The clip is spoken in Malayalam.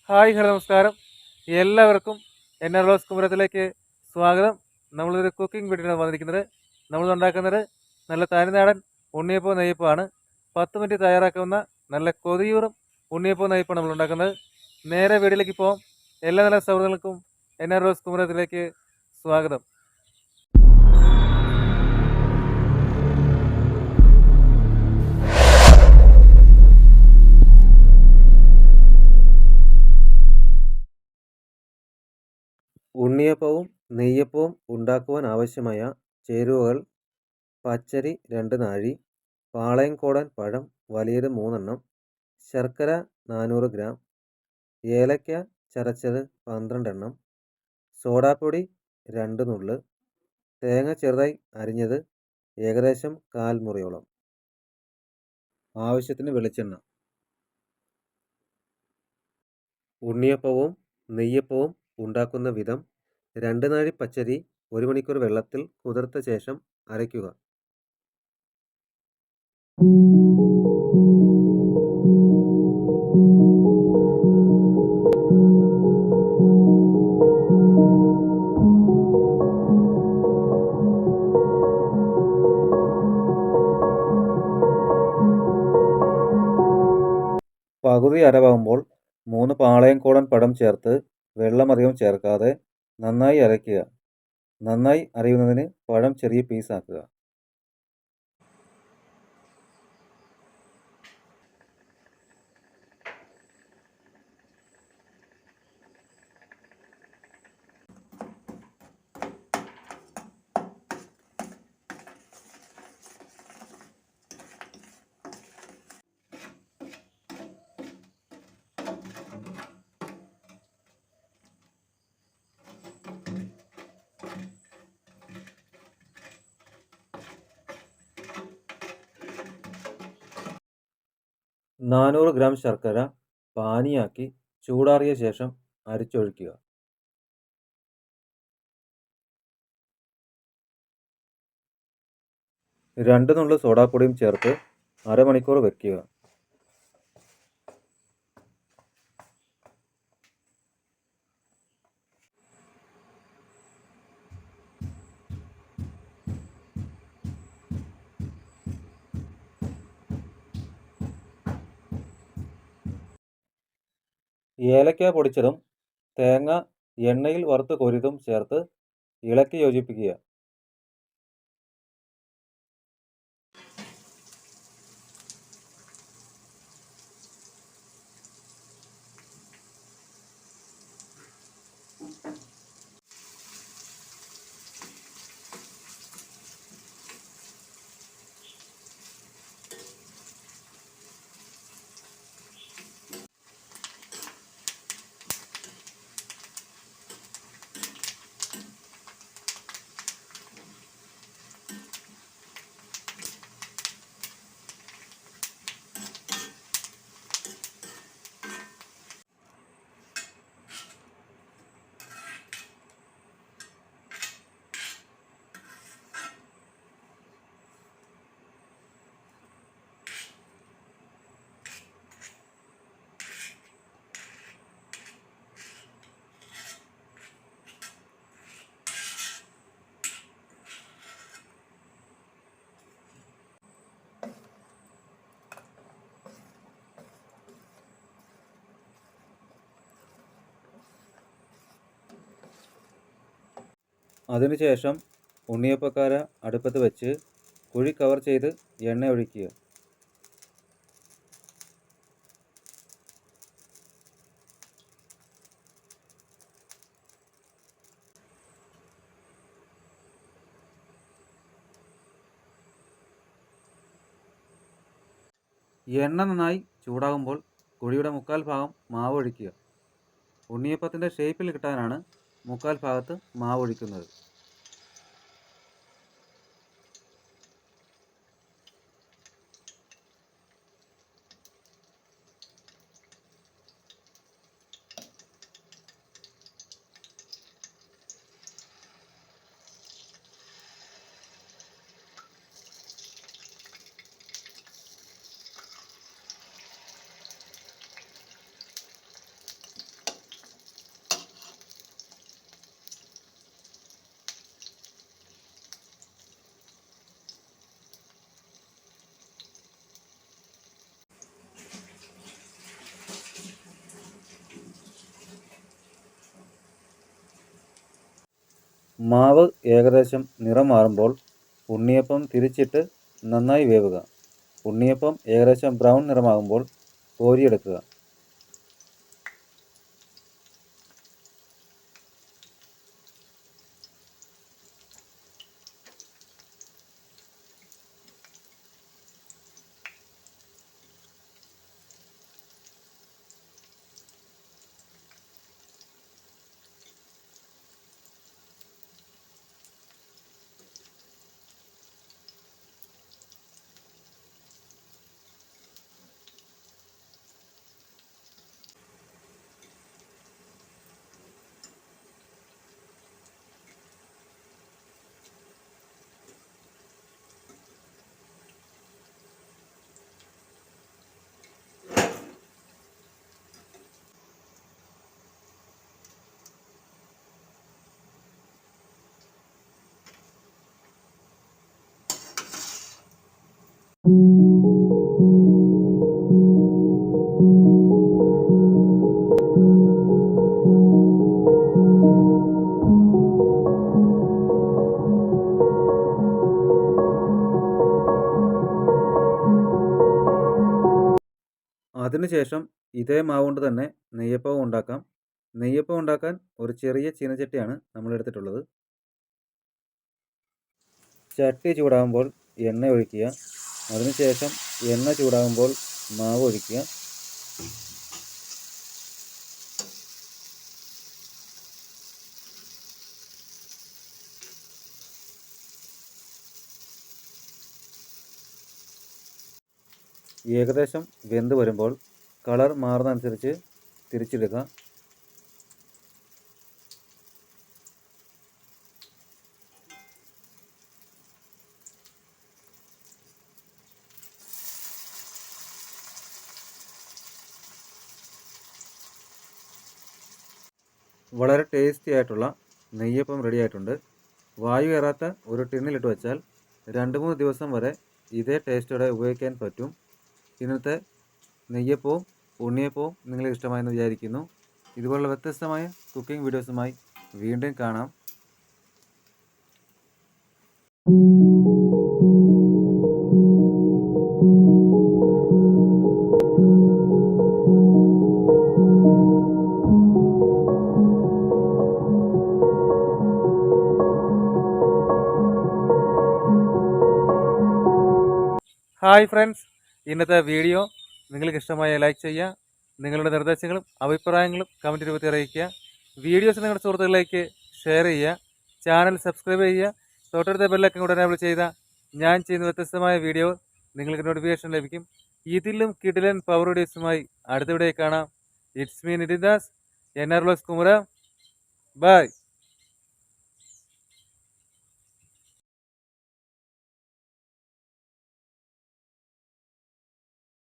ഹായ്, ഹലോ, നമസ്കാരം. എല്ലാവർക്കും NR കുമരത്തിലേക്ക് സ്വാഗതം. നമ്മളൊരു കുക്കിംഗ് വീഡിയോയാണ് വന്നിരിക്കുന്നത്. നമ്മൾ ഉണ്ടാക്കുന്നത് നല്ല തനിനാടൻ ഉണ്ണിയപ്പവും നെയ്യപ്പമാണ്. 10 മിനിറ്റ് തയ്യാറാക്കാവുന്ന നല്ല കൊതിയൂറും ഉണ്ണിയപ്പവും നെയ്യപ്പമാണ് നമ്മൾ ഉണ്ടാക്കുന്നത്. നേരെ വീഡിയോയിലേക്ക് പോകാം. എല്ലാ നല്ല സൗഹൃദങ്ങൾക്കും NR കുമരത്തിലേക്ക് സ്വാഗതം. ഉണ്ണിയപ്പവും നെയ്യപ്പവും ഉണ്ടാക്കുവാൻ ആവശ്യമായ ചേരുവകൾ: പച്ചരി 2 നാഴി, പാളയംകോടൻ പഴം വലിയത് 3 എണ്ണം, ശർക്കര 400 ഗ്രാം, ഏലക്ക ചതച്ചത് 12 എണ്ണം, സോഡാപ്പൊടി 2 നുള്ള്, തേങ്ങ ചെറുതായി അരിഞ്ഞത് ഏകദേശം 1/4 മുറിയോളം. ആവശ്യത്തിന് വെളിച്ചെണ്ണ. ഉണ്ണിയപ്പവും നെയ്യപ്പവും ഉണ്ടാക്കുന്ന വിധം: 2 നാഴി പച്ചരി 1 മണിക്കൂർ വെള്ളത്തിൽ കുതിർത്ത ശേഷം അരയ്ക്കുക. പകുതി അരവാകുമ്പോൾ 3 പാളയംകോടൻ പഴം ചേർത്ത് വെള്ളമധികം ചേർക്കാതെ നന്നായി അരയ്ക്കുക. നന്നായി അരയുന്നതിന് പഴം ചെറിയ പീസാക്കുക. നാനൂറ് ഗ്രാം ശർക്കര പാനിയാക്കി ചൂടാറിയ ശേഷം അരിച്ചൊഴിക്കുക. 2 നുള്ള് സോഡാപ്പൊടിയും ചേർത്ത് അരമണിക്കൂർ വയ്ക്കുക. ഏലക്ക പൊടിച്ചതും തേങ്ങ എണ്ണയിൽ വറുത്ത് കോരിയതും ചേർത്ത് ഇളക്കി യോജിപ്പിക്കുക. അതിനുശേഷം ഉണ്ണിയപ്പക്കാര അടുപ്പത്ത് വെച്ച് കുഴി കവർ ചെയ്ത് എണ്ണ ഒഴിക്കുക. എണ്ണ നന്നായി ചൂടാകുമ്പോൾ കുഴിയുടെ 3/4 ഭാഗം മാവ് ഒഴിക്കുക. ഉണ്ണിയപ്പത്തിൻ്റെ ഷേപ്പിൽ കിട്ടാനാണ് 3/4 ഭാഗത്ത് മാവ് ഒഴിക്കുന്നത്. മാവ് ഏകദേശം നിറം മാറുമ്പോൾ ഉണ്ണിയപ്പം തിരിച്ചിട്ട് നന്നായി വേവുക. ഉണ്ണിയപ്പം ഏകദേശം ബ്രൗൺ നിറമാകുമ്പോൾ കോരിയെടുക്കുക. അതിനുശേഷം ഇതേ മാവ് കൊണ്ട് തന്നെ നെയ്യപ്പവും ഉണ്ടാക്കാം. നെയ്യപ്പം ഉണ്ടാക്കാൻ ഒരു ചെറിയ ചീനച്ചട്ടിയാണ് നമ്മൾ എടുത്തിട്ടുള്ളത്. ചട്ടി ചൂടാകുമ്പോൾ എണ്ണ ഒഴിക്കുക. അതിനുശേഷം എണ്ണ ചൂടാകുമ്പോൾ മാവ് ഒഴിക്കുക. ഏകദേശം വെന്ത് വരുമ്പോൾ കളർ മാറുന്നതനുസരിച്ച് തിരിച്ചിടുക. വളരെ ടേസ്റ്റി ആയിട്ടുള്ള നെയ്യപ്പം റെഡി ആയിട്ടുണ്ട്. വായു കയറാത്ത ഒരു ടിന്നിലിട്ട് വെച്ചാൽ 2-3 ദിവസം വരെ ഇതേ ടേസ്റ്റോടെ ഉപയോഗിക്കാൻ പറ്റും. ഇന്നത്തെ നെയ്യപ്പവും ഉണ്ണിയപ്പവും നിങ്ങൾക്ക് ഇഷ്ടമായെന്ന് വിചാരിക്കുന്നു. ഇതുപോലുള്ള വ്യത്യസ്തമായ കുക്കിംഗ് വീഡിയോസുമായി വീണ്ടും കാണാം. ഹായ് ഫ്രണ്ട്സ്, ഇന്നത്തെ വീഡിയോ നിങ്ങൾക്ക് ഇഷ്ടമായ ലൈക്ക് ചെയ്യുക. നിങ്ങളുടെ നിർദ്ദേശങ്ങളും അഭിപ്രായങ്ങളും കമൻറ്റ് രൂപത്തിൽ അറിയിക്കുക. വീഡിയോസ് നിങ്ങളുടെ സുഹൃത്തുക്കളിലേക്ക് ഷെയർ ചെയ്യുക. ചാനൽ സബ്സ്ക്രൈബ് ചെയ്യുക. തൊട്ടടുത്ത ബെല്ലൈക്കൺ കൂടെ എനേബിൾ ചെയ്താൽ ഞാൻ ചെയ്യുന്ന വ്യത്യസ്തമായ വീഡിയോ നിങ്ങൾക്ക് നോട്ടിഫിക്കേഷൻ ലഭിക്കും. ഇതിലും കിടിലൻ പവർ വീഡിയോസുമായി അടുത്ത വീഡിയോ കാണാം. It's me Nithindas, NR vlogs കുമര. ബൈ.